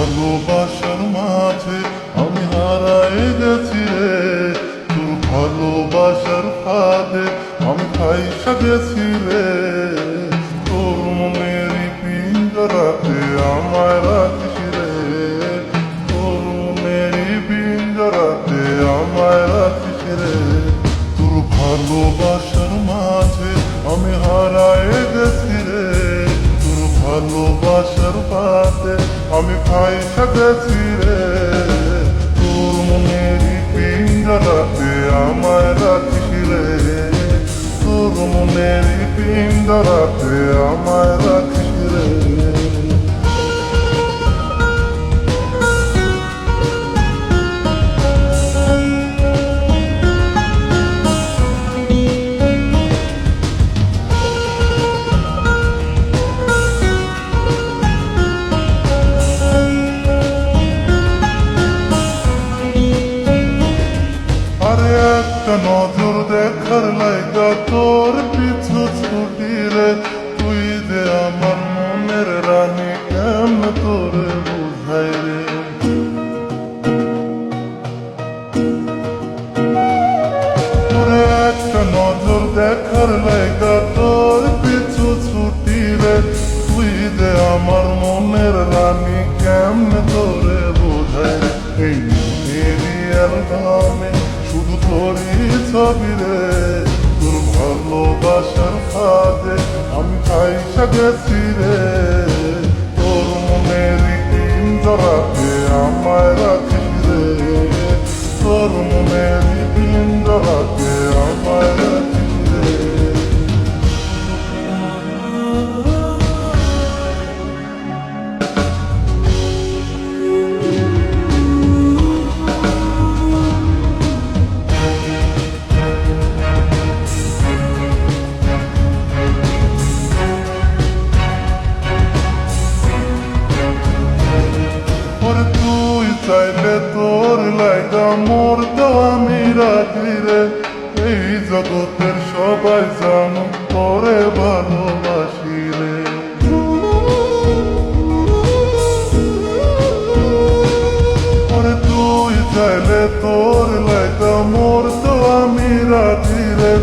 ভালোবাসার মাঝে আমি হারায় গেছি রে, তোর ভালোবাসার ফাঁদে আমি ফাইসা গেছি রে। তোর মনেরই পিঞ্জরাতে আমায় রাখিস রে, তোর মনেরই পিঞ্জরাতে আমায় রাখিস রে। তোর ভালোবাসার মাঝে আমি হারায় গেছি রে, তোর ভালোবাসার ফাঁদে আমি ফাইসা গেছি রে। তোর মনেরই পিঞ্জরাতে আমায় রাখিস রে, তোর মনেরই পিঞ্জরাতে আমায় রাখিস রে। আরে একটা নজর দেখার লাইগা তোর পিছু ছুটি রে, তুই যে আমার মনের রানী কেমন তোরে বুঝাই রে। আরে একটা নজর দেখার লাইগা তোর পিছু ছুটি রে, তুই যে আমার মনের রানী কেমন তোরে বুঝাই রে। এই মেরি অ্যালবামে শুধু তোরই ছবি রে, তোর ভালোবাসার ফাঁদে আমি ফাইসা গেছি রে। তোর মনেরই পিঞ্জরাতে আমায় রাখিস রে, তোর মনেরই পিঞ্জরাতে আমায় রাখিস রে। ওরে তুই চাইলে তোর লাইগা মরতেও আমি রাজি রে, এই জগতের সবাই জানো তোরে ভালোবাসি রে। ওরে তুই চাইলে তোর লাইগা মরতেও আমি রাজি রে,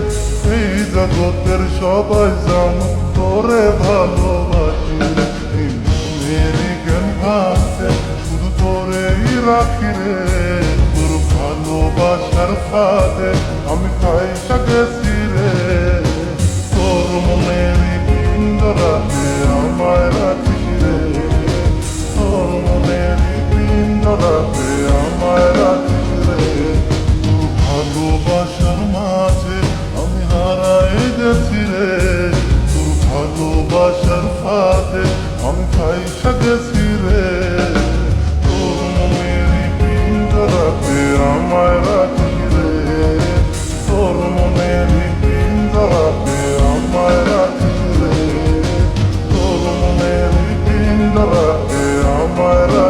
এই জগতের সবাই জানো তোরে ভালোবাসি রে। এই মেরি জ্ঞান ভাসে শুধু তোরেই রাখি রে, তোর ভালোবাসার ফাঁদে আমি ফাইসা গেছি রে। তোর মনেরই পিঞ্জরাতে আমায় রাখিস রে, তোর মনেরই পিঞ্জরাতে আমায় রাখিস রে। তোর ভালোবাসার মাঝে আমি হারায় গেছি রে, তোর ভালোবাসার ফাঁদে আমি ফাইসা গেছি রে। তোর মনেরই পিঞ্জরাতে আমায় রাখিস রে, তোর মনেরই পিঞ্জরাতে আমায় রাখিস রে, তোর মনেরই পিঞ্জরাতে আমায় রাখিস।